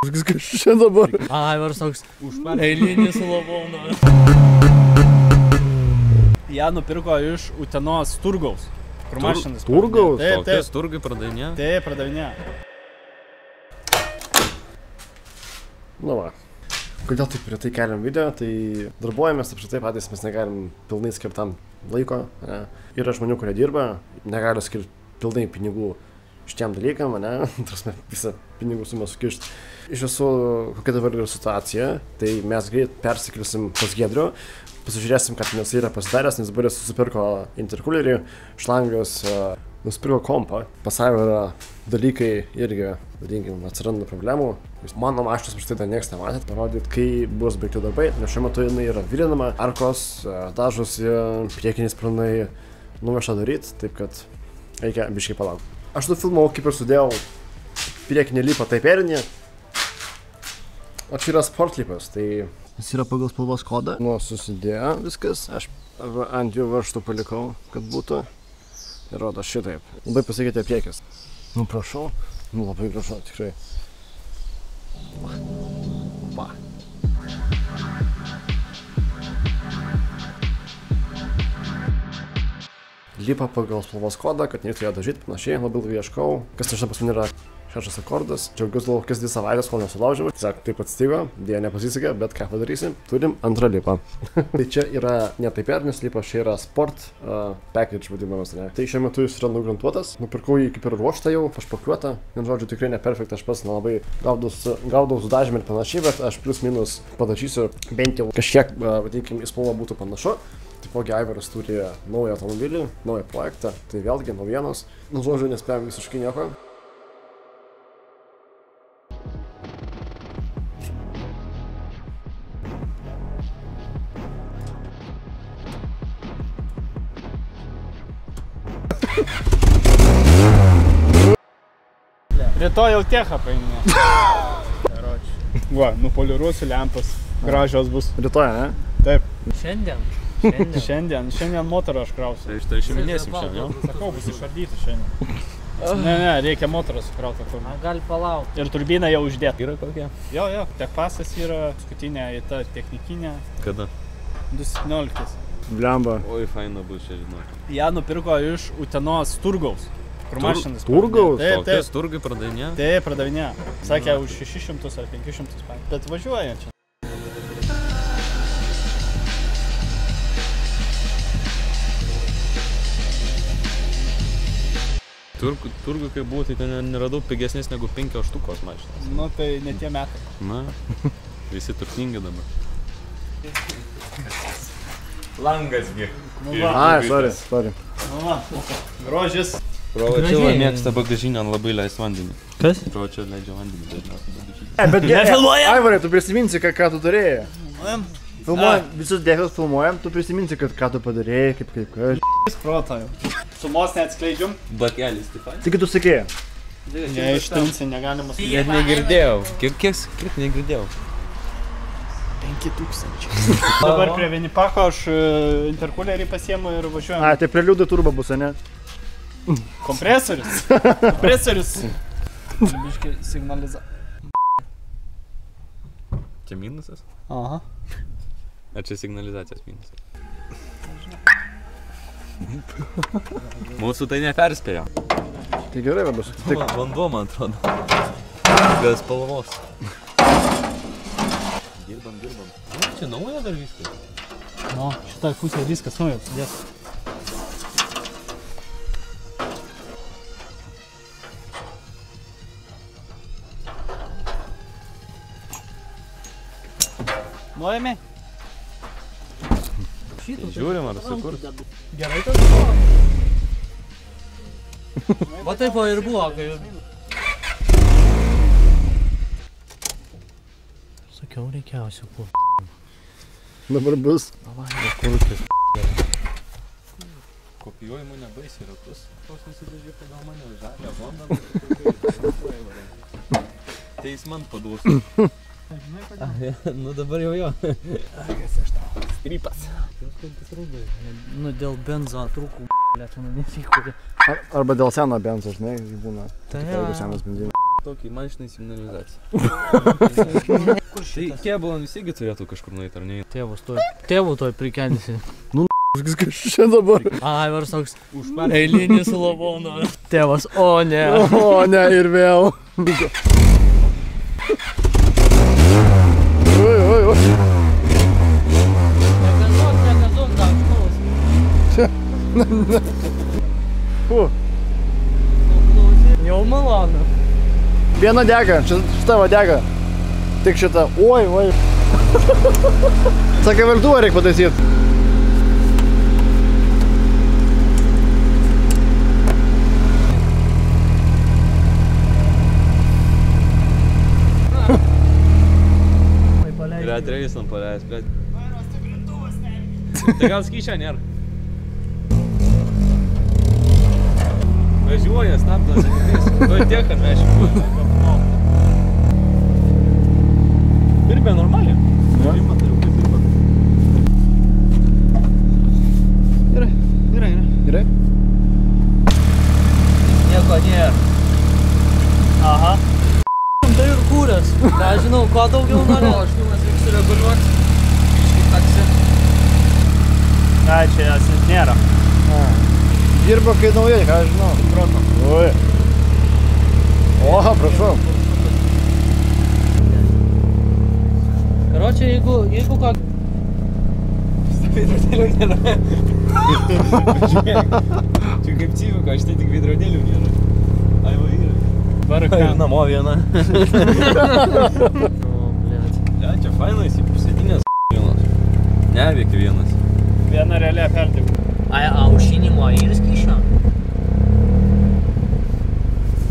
Kas čia dabar? Aivaras toks eilinis lavonas. Ją nupirko iš Utenos turgaus. Kur mašinas. Turgaus? Taip. Turgai pardavinė? Taip, pardavinė. Nu va. Kodėl taip retai keliam video, tai darbuojamės apšritai patys, mes negalim pilnai skirtam laiko. Ne? Yra žmonių, kurie dirba, negali skirti pilnai pinigų šitiem dalykam, ne? Tarsi visą pinigų sumą sukišti. Iš visų, kokia dabar yra situacija, tai mes greit persikilsim pas Giedrių, pasižiūrėsim, kad nes yra pasidaręs, nes dabar jis susipirko interkulerį, šlangas, nusipirko kompą. Pas Aivarą dalykai irgi, vadinkim, atsiranda problemų. Mano mašinos prieš tai dar niekas nematėt, parodyt, kai bus baigti darbai, nes šiuo metu jinai yra virinama, arkos, dažosi, priekiniai spranai nuvežta daryti, taip kad reikia biškai palaukti. Aš nufilmavau, kaip ir sudėjau priekinį lipą taiperinį, o čia yra sportlipas, tai jis yra pagal spalvos kodą. Nu, susidėjo viskas, aš ant jų varžtų palikau, kad būtų. Ir rodo šitaip. Labai pasikeitė priekis. Nu, prašau. Nu, labai gražu, tikrai. Va. Lipa pagal spalvos kodą, kad nereikia ją dažyti, panašiai, labai ieškau. Kas nežinau, pas mane yra 6 akordas. Džiaugiuosi gal kokias 2 savaitės, kol nesulaužiau. Tiesiog taip atsistigo, dėja nepasisekė, bet ką padarysim, turim antrą lipą. Tai čia yra ne taiperinis lipas, čia yra sport package vadinamas. Ne? Tai šiuo metu jis yra nugrantuotas. Nupirkau jį kaip ir ruoštą jau, pašpakuotą. Vien žodžiu, tikrai neperfekt, aš pats nelabai gaudau su dažymu ir panašiai, bet aš plius minus padažysiu bent jau kažkiek, vadinkim, į spalvą būtų panašu. Taipogi Aivaras turi naują automobilį, naują projektą, tai vėlgi naujienos. Nu, žodžiu, nespėjom visiškai nieko. Rytoj jau techą paėmė. Va, nupoliruosiu lempas. Gražios bus. Rytoj, ne? Taip. Šiandien. Šiandien motorą aš krausiu. Tai šitą išiminėsim šiandien, jau? Sakau, bus išardyti šiandien. Ne, reikia motorą sukrauti. Gali palaukti. Ir turbiną jau uždėti. Yra kokia? Jo, techpasas yra, paskutinė į tą technikinę. Kada? 2017. Blemba. Oi, faina bus čia, žinok. Ją nupirko iš Utenos turgaus. Kur mašinas. Turgaus? Taip. Turgai pardavinė? Taip, pardavinė. Sakė, už 600 ar 500 paėmė. Bet važiuoja čia. Turgų kai buvo, tai ten neradau pigesnės negu 5 štukos mašinas. Nu, tai ne tie metai. Na, visi turtingi dabar. Langasgi. Ai, sorry. Grožis. Provačiava mėgsta bagažinę labai leist vandenį. Kas? Provačiava leidžia vandenį dažniausiai bagažinę. Bet Nefilmuojam? Aivarai, tu prisiminsi, ką tu turėjai. Filmuojam, visus dėkos filmuojam, tu prisiminsi, ką tu padarėjai, kaip Proto jau. Sumos neatskleidžiam. Bakelis, taip pat. Tik tu sakėjai. Neištinsi, negalima sakyti. Net negirdėjau. Kiek negirdėjau? 5000. Dabar prie Vinipako aš interkulerį pasiemu ir važiuojam. Ai, tai preliudai turba bus, ne? Kompresorius. Biškai signaliza. Čia minusas? Aha. Ar čia signalizacijos minusas? Mūsų tai neperspėjo. Tai gerai, vadus. Vanduo, man atrodo. Gal spalvos. Dirbam. Čia nauja dar viskas? Nu, šitą pusę viskas nauja atsidės. Nuojame? Žiūrim, ar sukurs. Gerai tas buvo. Va taip va ir buvo, kai... Sakiau, reikiausiu kur. Dabar bus. Kopijuoji mane baisiai ratus. Tos nusidažė pagal mane žalę bondą. Tai jis man paduos. Nu dabar jau jo. Strypas. Nu dėl benzo trūkų, lietuvių nesikūrė. Arba dėl seno benzo, žinai, būna. Tai jeigu senas benzinas. Tokį mašinai signalizaciją. Tai kėbulam visigi turėtų kažkur nueiti, ar ne? Tėvų toj prikendėsi. Viskas čia dabar. Aivars toks eilinis lavono. Tėvas, o ne. O ne, ir vėl. Oi. Negazok, dar šnaus. Jau malonu. Viena dega, šita va dega. Tik šita, oi. Sakai, valduvą reikia pataisyti. Yra treisam paleis, bet... Tai gal skyčia nėra? Važiuoja, stabdo, netikės. Tuoj tiek, kad vešim. Dirbė normaliai. Dirbė, turiu kaip dirbė. Gerai. Nieko nėra. Aha. Tai ir kūrės. Nežinau, ko daugiau nori. O šliumas reiks sureguliuoti. Iškai taksi. Ne, čia jas nėra. Dirba kai naujai, ką aš žinau. Proto. Oi. O, prašau. Karočią, jeigu ką... Veidrodėlių nėra. Čia kaip civiko, aš tai tik veidrodėlių nėra. Ai, va yra. Ir namo viena. Ne, čia fainas, įpusėdinės vienas. Neveikia vienas. Viena realiai perdirbė. Ai, aušinimo ir skyšio?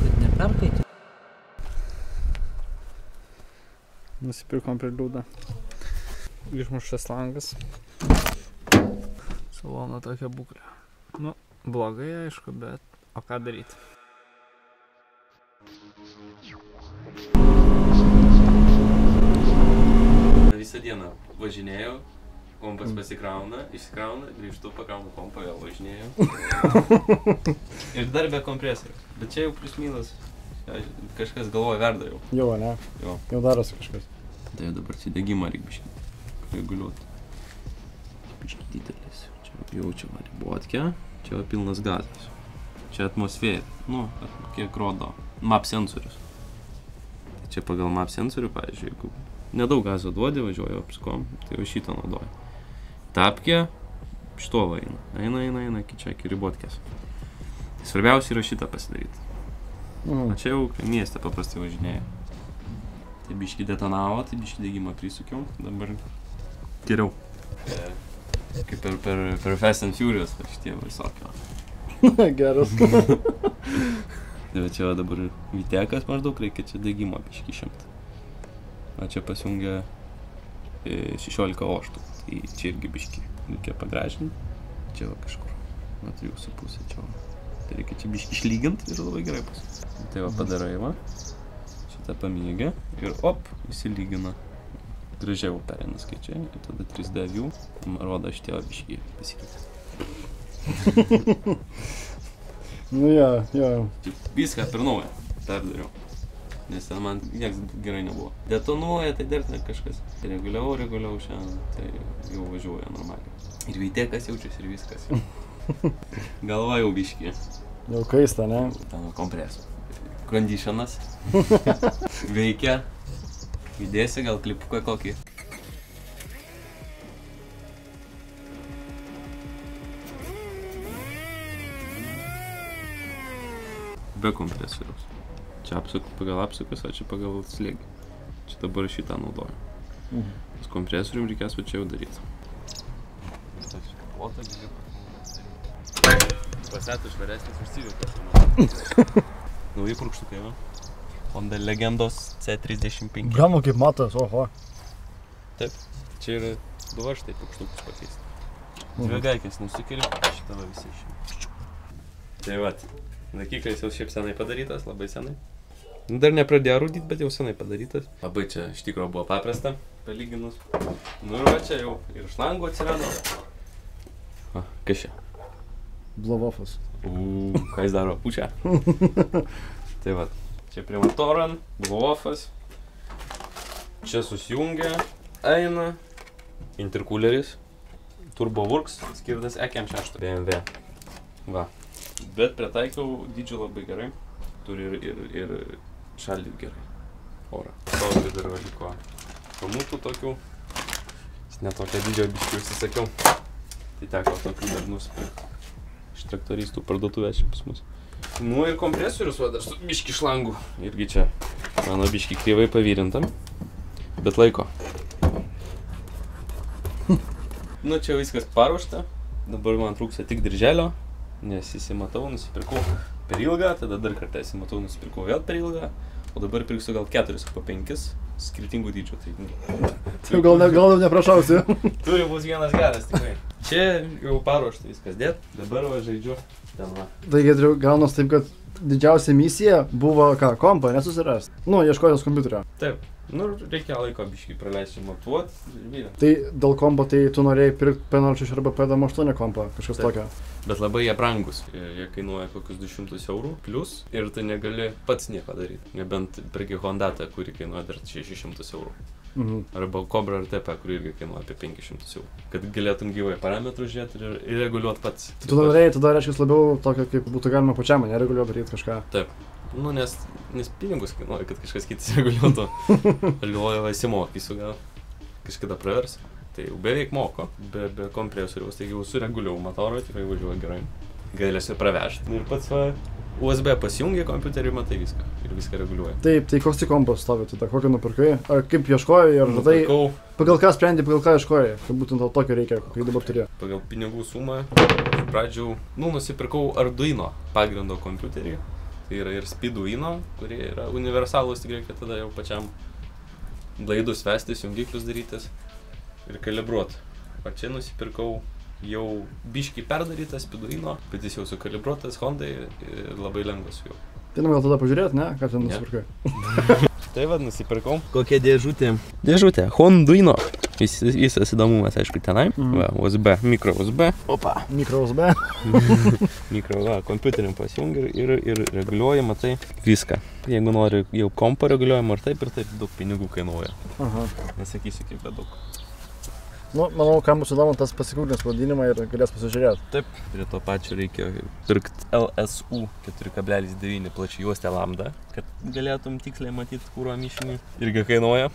Kad neperkaitė. Nusipirkom prie liūdą. Išmuštas langas. Salono tokia būklė. Nu, blogai aišku, bet o ką daryti? Visą dieną važinėjau, kompas pasikrauna, išsikrauna, grįžtu, pakraunu kompą, vėl važinėjau. Ir dar be kompresorių. Bet čia jau plius minus, kažkas galvoja verda jau. Jau, ne? Jo. Jau darosi kažkas. Tai dabar čia degimą reikia biškį reguliuoti. Biškį didelis. Čia jaučiama ribotkė, čia pilnas gazas. Čia atmosfėra, nu, kiek rodo map sensorius. Tai čia pagal map sensorių, pavyzdžiui, jeigu nedaug gazo duodi, važiuoju apsukom, tai jau šitą naudoju. Tapkė, šito va eina. Eina, čia iki ribotkės. Svarbiausia yra šitą pasidaryti. O čia jau mieste paprastai važinėja. Tai biškį detonavo, tai biškį degimą prisukiau, dabar geriau. Kaip per Fast and Furious, šitie visokio. Geras. Tai va čia dabar vitekas maždaug, reikia čia degimą biškį išimti. O čia pasijungia 16 oštų, tai čia irgi biškį reikia pagražinti. Čia va kažkur, va 3,5 čia va. Tai reikia čia biškį išlyginti ir labai gerai bus. Tai va padarai va, šitą pamėgę ir op, įsilygina. Gražiau pereina skaičiai, ir tada 3D view, rodo šitie va biškį pasikeitė. Nu jo. Viską per naują perdariau. Nes ten man nieks gerai nebuvo. Detonuoja, tai dar ten kažkas. Reguliau šiandien, tai jau važiuoja normaliai. Ir vitekas jaučiasi ir viskas. Galva jau biškį. Jau kaista, ne? Ten kompresų. Conditionas. Veikia. Įdėsi gal klipuką kokį. Be kompresoriaus. Čia pagal apsukas, o čia pagal slėgį. Čia dabar šitą naudoju. Su kompresorium reikės va čia jau daryti. Pasetų švaresnis už Civikas. Nauji purkštukai, va. Honda Legendos C35. Bramo kaip matas, oho. Taip, čia yra du varžtai purkštukus pakeisti. Dvi gaikės nusikeli, šitą va visi išėjau. Tai vat, laikiklis jau šiaip senai padarytas, labai senai. Dar nepradėjo rūdyti, bet jau senai padarytas. Labai čia iš tikro buvo paprasta, palyginus. Nu ir va čia jau ir šlangų atsirado. O, kas čia? Blavofas. Ką jis daro? Pučia? Tai va, Čia prie motoro, blofas. Čia susijungia, eina. Intercooleris. TurboWorks, skirtas EKM6 BMW. Va. Bet pritaikiau dydžiu labai gerai. Turi ir šaldyti gerai. Orą. Stovi dar liko kamutų tokių. Jis netokio dydžio biškių užsisakiau. Tai teko tokių dar nusipirkti. Iš traktoristų parduotuvės čia pas mus. Nu ir kompresorius, va, dar su biški šlangu. Irgi čia mano biški kreivai pavyrintam. Bet laiko. Nu čia viskas paruošta. Dabar man trūksta tik dirželio. Nes įsimatau, nusipirkau per ilgą. Tada dar kartą įsimatau, nusipirkau vėl per ilgą. O dabar pirksiu gal 4 po 5 skirtingų dydžių. Tai gal neprašausiu. Turi bus vienas geras tikrai. Čia jau paruošta viskas dėt. Dabar va žaidžiu. Ten va. Tai Giedriu, gaunas taip, kad didžiausia misija buvo ką, kompą nesusirast. Nu, ieškotis kompiuterio. Taip. Nu, reikia laiko biškai praleisti matuot ir vėliau. Tai dėl kompo, tai tu norėjai pirkti P06 arba P8 kompą, kažkas tokio. Bet labai jie brangus. Jie kainuoja kokius 200 eurų plius ir tu negali pats nieko daryti. Nebent perki Hondatą, kuri kainuoja dar 600 eurų. Arba Cobra RTP, kuri irgi kainuoja apie 500 eurų. Kad galėtum gyvai parametrus žiūrėti ir reguliuoti pats. Tu norėjai, tada reiškia labiau tokio, kaip būtų galima pačiam, nereguliuoti daryti kažką. Taip. Nu, nes pinigus kainuoja, kad kažkas kitas reguliuotų. Aš galvoju, įsimokysiu gal. Kažkada pravers. Tai jau beveik moko. Be kompresoriaus, taigi jau sureguliau motorą, tikrai važiuoja gerai. Galėsiu ir pravežti. Ir pats va, USB pasijungia kompiuterį, matai viską. Ir viską reguliuoja. Taip, tai koks tai kompas stovi tada? Kokį nupirkai? Ar kaip ieškojai? Ar tai pagal ką sprendė, pagal ką ieškojai? Kad būtent tokio reikia, kai dabar turėjo. Pagal pinigų sumą pradžių, nusipirkau Arduino pagrindo kompiuterį. Tai yra ir Speeduino, kurie yra universalūs, tik reikia tada jau pačiam laidus vestis, jungiklius darytis ir kalibruoti. O čia nusipirkau jau biškį perdarytą Speeduino, bet jis jau sukalibruotas Hondai ir labai lengvas jau. Tai gal tada pažiūrėti, ne? Ką ten nusipirkai? Tai vad nusipirkau. Kokia dėžutė? Dėžutė, Honduino. Visas įdomumas, aišku, tenai. Va, USB, mikro USB. Opa, mikro USB. Mikro, va, kompiuteriam pasijungi ir reguliuoji, matai, viską. Jeigu nori jau kompo reguliuojama ir taip daug pinigų kainuoja. Aha. Nesakysiu, kaip bet daug. Nu, manau, kam bus įdomu tas pasikūrinės pavadinimą ir galės pasižiūrėti. Taip, prie to pačio reikia pirkti LSU 4,9 plačiajuostę lambdą, kad galėtum tiksliai matyti kuro mišinį. Irgi kainuoja.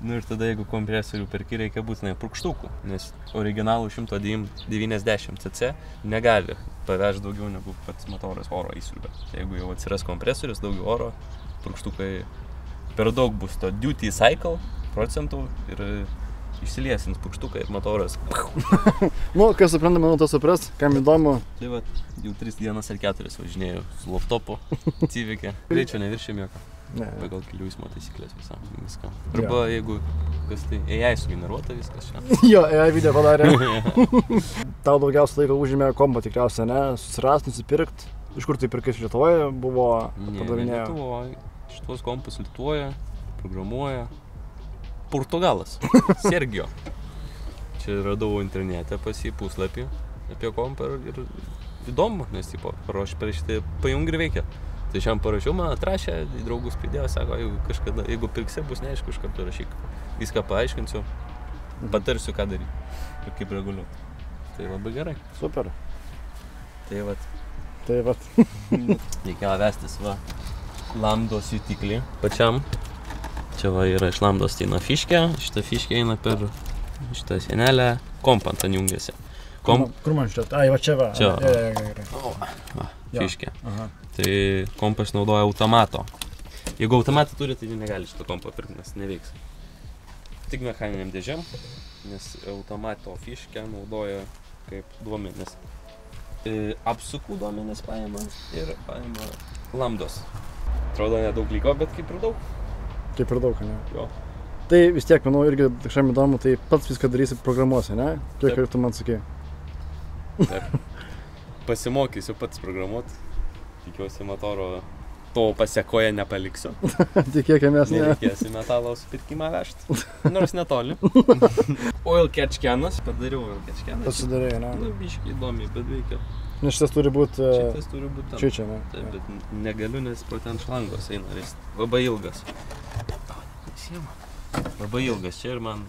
Nu ir tada, jeigu kompresorių perki, reikia būtinai purkštukų, nes originalų 190 cc negali pavežti daugiau negu pats motoras oro įsiurbia. Jeigu jau atsiras kompresorius, daugiau oro, purkštukai per daug bus to duty cycle procentų ir išsiliesins purkštuką ir motoras. Nu, kas supranta, manau, tas supras, kam įdomu. Tai va, jau 3 dienas ar 4 važinėjau su laptopu, Civic'e. Greičio neviršėm jokio. Pagal kelių eismo taisyklės viską. Arba jeigu kas tai AI sugeneruota viskas čia. Jo, AI video padarė. Tau daugiausia laiko užėmė kombo tikriausiai, ne? Susirast, nusipirkt. Iš kur tai pirkai iš Lietuvoje buvo padarinėjo? Ne Lietuvoje. Šitos kompus Lietuvoje programuoja Portugalas, Sergio. Čia radau internete pas jį puslapį apie kompą ir įdomu, nes parašė tai pajungi ir veikia. Tai šiam parašiau, man atrašė, į draugus pridėjo, sako, jeigu pirksi, bus neaišku, iš karto rašyk. Viską paaiškinsiu, patarsiu, ką daryti ir kaip reguliuoti. Tai labai gerai. Super. Tai vat. Reikėjo vestis, va, lambdos jutiklį pačiam. Čia va yra iš lambdos eina fiškė, šitą fiškę eina per šitą sienelę, kompą ant jungiasi. Kur man šitą? Ai, va čia va. Čia. Va, fiškė. Tai kompas naudoja automato. Jeigu automatą turi, tai negali šitą kompą pirkti, nes neveiks. Tik mechaniniam dėžėm, nes automato fiškę naudoja kaip duomenis. Apsukų duomenis paima ir paima lambdos. Atrodo nedaug liko, bet kaip ir daug. Kaip ir daug, ne? Jo. Tai vis tiek, manau, irgi kažkam įdomu, tai pats viską darysi programuosi, ne? Kiek ir tu man sakei? Taip. Pasimokysiu pats programuoti. Tikiuosi motoro to pasiekoje nepaliksiu. Tikėkimės, ne. Nereikės į metalo supirkimą vežti. Nors netoli. Oil catch canas. Padariau oil catch canas. Pasidarėjai, ne? Nu, biškai įdomiai, bet veikia. Nes šitas turi būti... Šitas turi būti Čia, ne? Taip, bet negaliu, nes pro ten šlangos eina. Jis labai ilgas. Labai ilgas čia ir man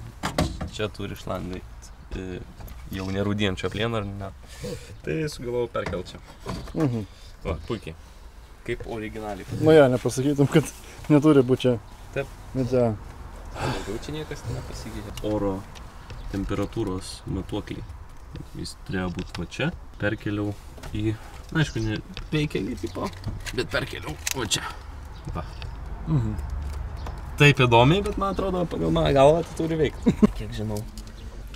čia turi šlangai. Jau nerūdienčio plieno ar ne. Tai sugalvojau perkelt čia. Va, puikiai. Kaip originaliai. Nu jo, nepasakytum, kad neturi būti čia. Taip. Bet ja. Daugiau čia niekas nepasikeitė. Oro temperatūros matuoklį. Jis turėjo būti va čia. Perkeliau į... Na, aišku, ne peikelį tipo, bet perkeliau va čia. Va. Taip įdomiai, bet man atrodo, pagal mano galvą tai turi veikti. Kiek žinau.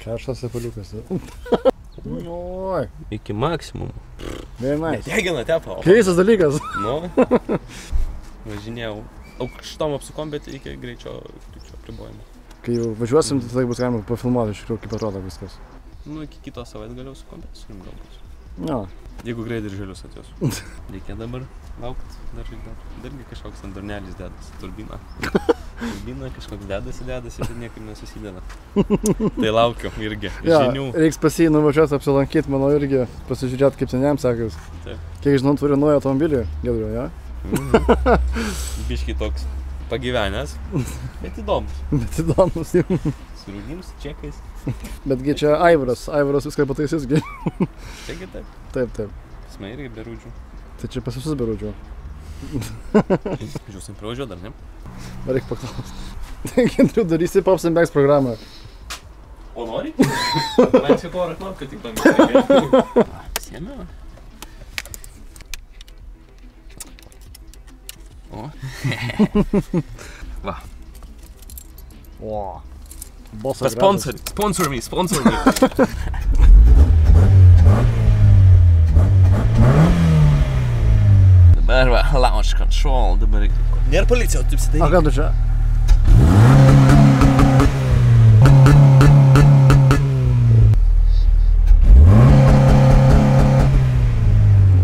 Karštas cepaliukas. Oi. Iki maksimum. Very nice. Nedegina tepa. Keistas dalykas. Nu. Važinėjau aukštom apsukom, bet iki greičio apribojimo. Kai jau važiuosim, tai tada bus galima pafilmuoti iš tikrųjų, kaip atrodo viskas. Nu, iki kitos savaitgalio su kompensuojam galbūt. Jo. Jeigu greit ir žalius atėsiu. Reikia dabar laukti, dargi kažkoks ant durnelis dedasi, turbina. Turbina kažkoks dedasi, bet niekaip nesusideda. Tai laukiu irgi, žinių. Reiks pas jį nuvažiuoti apsilankyti, manau, irgi pasižiūrėti, kaip ten jam sekas. Kiek žinau, turi naują automobilį, Giedriu, jo? Biškai toks pagyvenęs, bet įdomus. Bet įdomus, jau. Su rūdim, su čekais. Betgi čia Aivaras viską pataisys, gi. Čiagi taip? Taip. Pasma irgi be rūdžių. Tai čia pas visus be rūdžių. Žiūrėsim pravažiuot dar, ne? Reik paklausti. Tai Giedriu, darysi Pops and Bags programą. O nori? Man čia porą knopką tik pamėgti. Siemė. O. Va. O. Sponsor me. Dabar va, launch control, dabar reikia. Nėra policija, o taip sidaryk. A ką tu čia?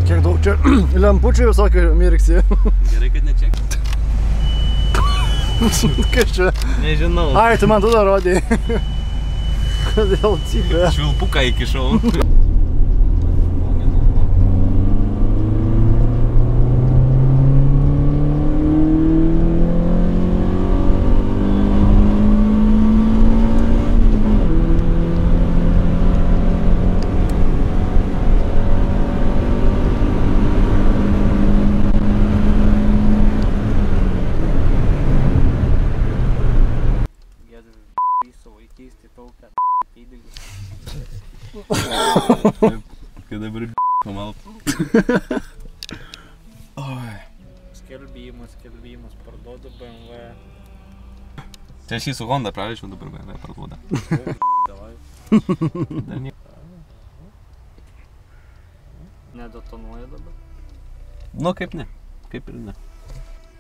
Kiek daug čia lempučių visokių mirksi. Gerai, kad ne čia. Kas čia? Nežinau. Ai, tu man tada rodėjai. Kodėl cypė? Švilpuką įkišau. Kad dabar pamalp. Skelbimas, parduodu BMW. Čia aš jį su Honda pravežiau, dabar BMW parduoda. Dar nie... Nedetonuoja dabar? Nu, kaip ne. Kaip ir ne.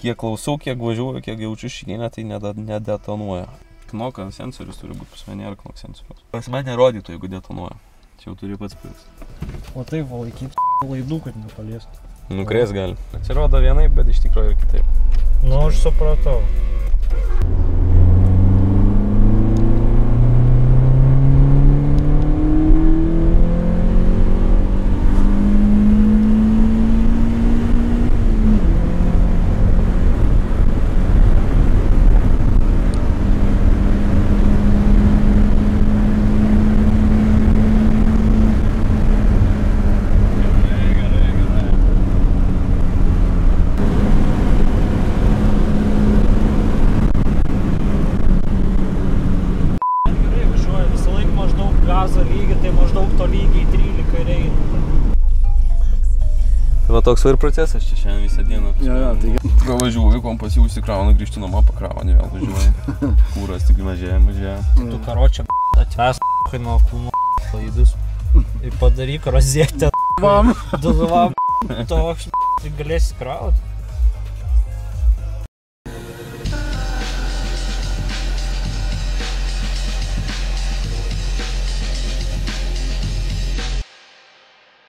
Kiek klausau, kiek važiuoju, kiek jaučiu šikienę, tai nedetonuoja. Knoka sensorius turi būti, pas mane nėra knok sensorius. Pas mane nerodytų, jeigu detonuoja. Čia jau turi pats pils. O taip, va, laikyti laidų, kad nepaliestų. Nukrės gali. Atsirodo vienaip, bet iš tikrųjų ir kitaip. Nu, aš supratau. Va toks va ir procesas čia šiandien visą dieną. Jo, tai... Pravažiuoju, kompas jau užsikrauna, grįžti namo pakrauni, vėl važiuoju. Kūras tik mažėja. Tu karočią atves nuo kūno laidus ir padaryk rozetę. Dulvam toks galėsi krauti.